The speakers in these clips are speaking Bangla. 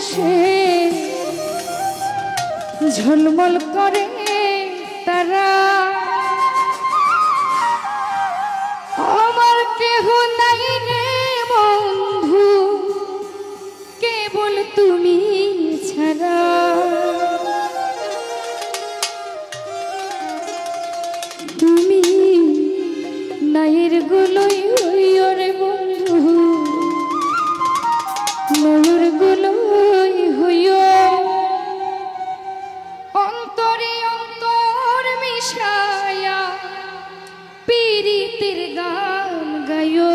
আকাশে ঝলমল করে তারা, আমার কেহ নাই রে বন্ধু কেবল তুমি ছাড়া। তুমি নাইর গুলোই হইও রে বন্ধু, নয়ুর গুলোই হইও, অন্তরে অন্তর মিশায়া পীরিতের গান গায়ো।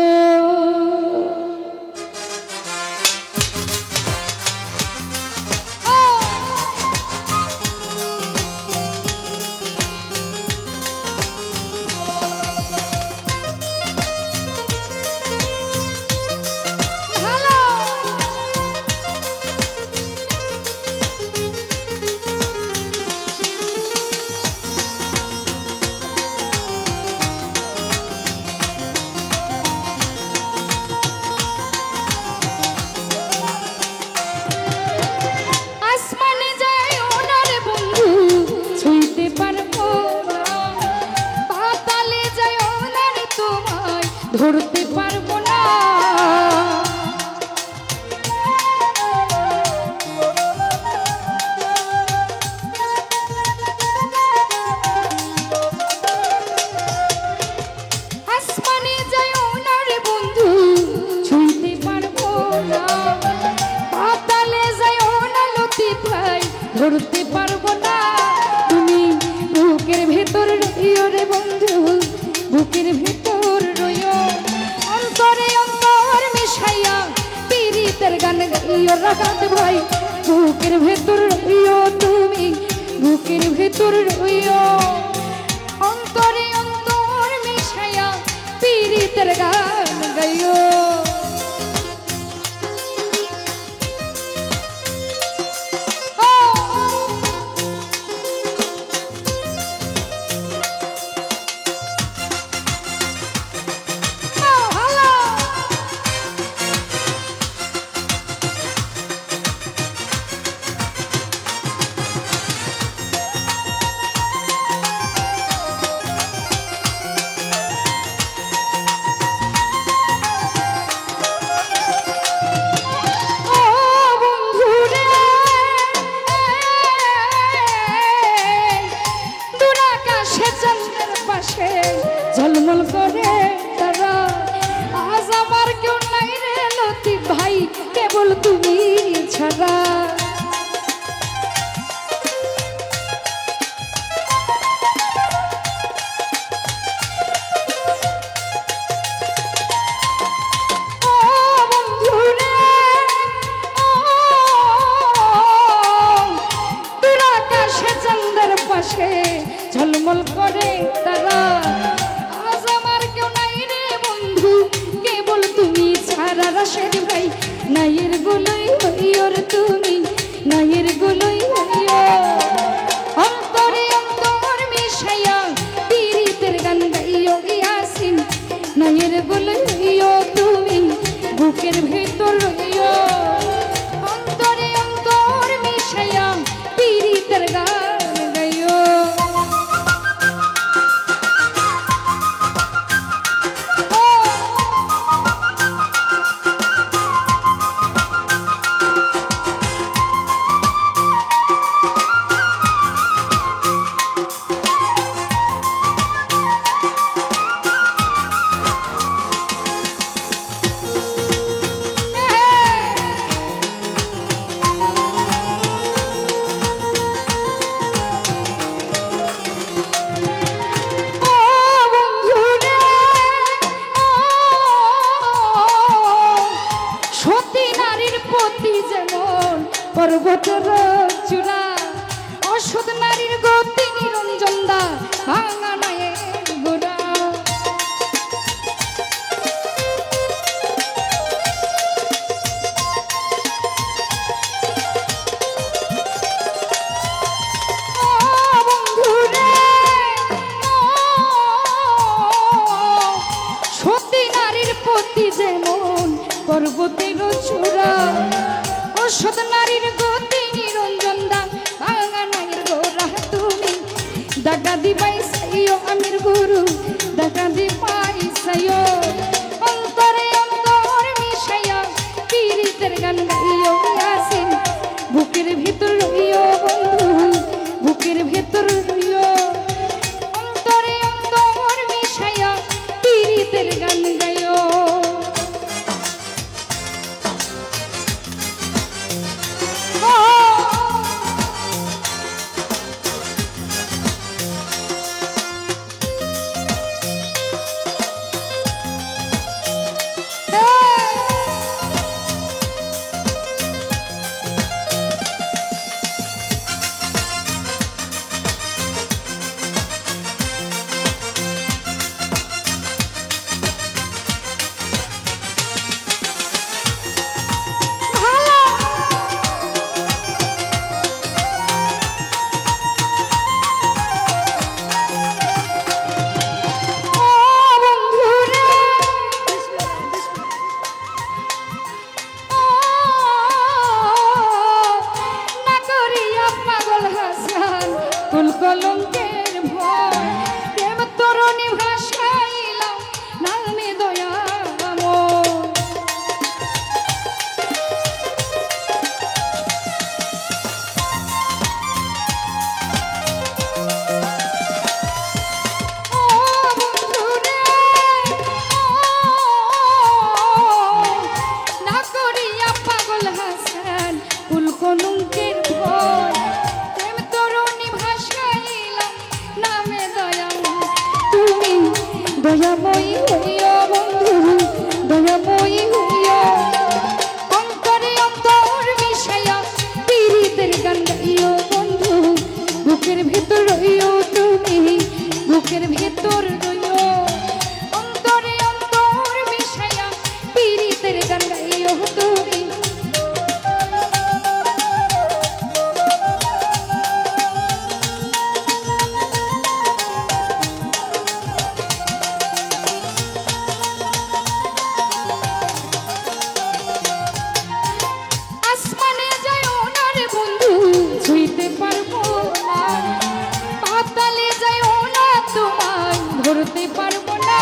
ধরতে পারবো না, আসমানে যাইও না রে বন্ধু ছুঁইতে পারবো না, পাতালে যাইও না লতিফ ভাই ধরতে পারবো না। তুমি বুকের ভেতর রইও রে বন্ধু, বুকের ভেতর রইও, অন্তরে অন্তর মিশাইয়া পীরিতের গান গাইও রাগাত ভাই। বুকের ভেতর রইও তুমি, বুকের ভেতর রইও, অন্তরে অন্তর মিশাইয়া পীরিতের গান গাইও। ঝলমল করে তারা, আজ আমার কেউ নাই রে লতিফ ভাই কেবল তুমি ছাড়া। ঝলমল করে তারা, আজ আমার কেউ নাই রে বন্ধু কেবল তুমি ছাড়া। রাশেদ ভাই নাইয়ের গুলোই হইও রে তুমি, নাইয়ের গুলোই হইও, অন্তরে অন্তর মিশাইয়া পীরিতের গান গাইও। ইয়াসিন নাইয়ের গুলোই হইও তুমি, বুকের ভেতর রইও, অন্তরে অন্তর মিশাইয়া পীরিতের গান গাইও। পর্বতের চূড়া, অসৎ নারীর গতি নিরঞ্জন দা ভাঙা নায়ের গোড়া। সতী নারীর প্রতি যেমন পর্বতের চূড়া, অসৎ নারীর রইও ইয়াসিন বুকের ভিতর রইও বন্ধু বুকের ভিতর রইও অন্তরে অন্তর মিশাইয়া পীড়িতের গান গাইও কলঙ্কের ভয় প্রেম তরুণী ভাষাইলাম নামে দয়াময় ও বন্ধুরে না করিয়া পাগল হাসান কুল কলঙ্কের ভয় দয়াময়ী হইয়া বন্ধু দয়াময়ী হইয়া অন্তরে অন্তর মিশাইয়া পীড়িতের গান গাইও বন্ধু বুকের ভিতর রইও তুমি বুকের ভিতর রইও অন্তরে অন্তর মিশাইয়া পীড়িতের গান গাইও তুমি ধরতে পারবো না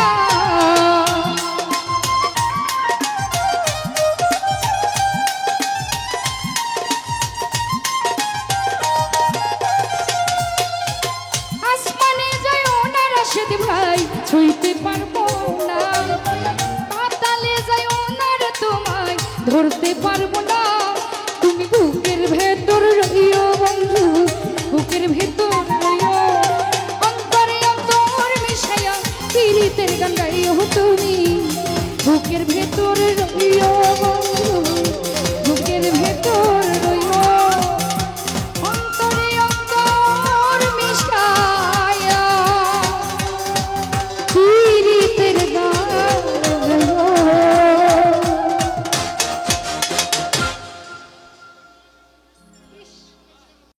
আসমানে যাইও না রাশেদ ভাই ছুঁইতে পারবো না পাতালে যাইও না রে তোমায় ধরতে পারবো না তুমি বুকের ভেতর রইও বন্ধু বুকের ভেতর রইও পীড়িতের গান গাইও তুমি বুকের ভেতর রইও বন্ধু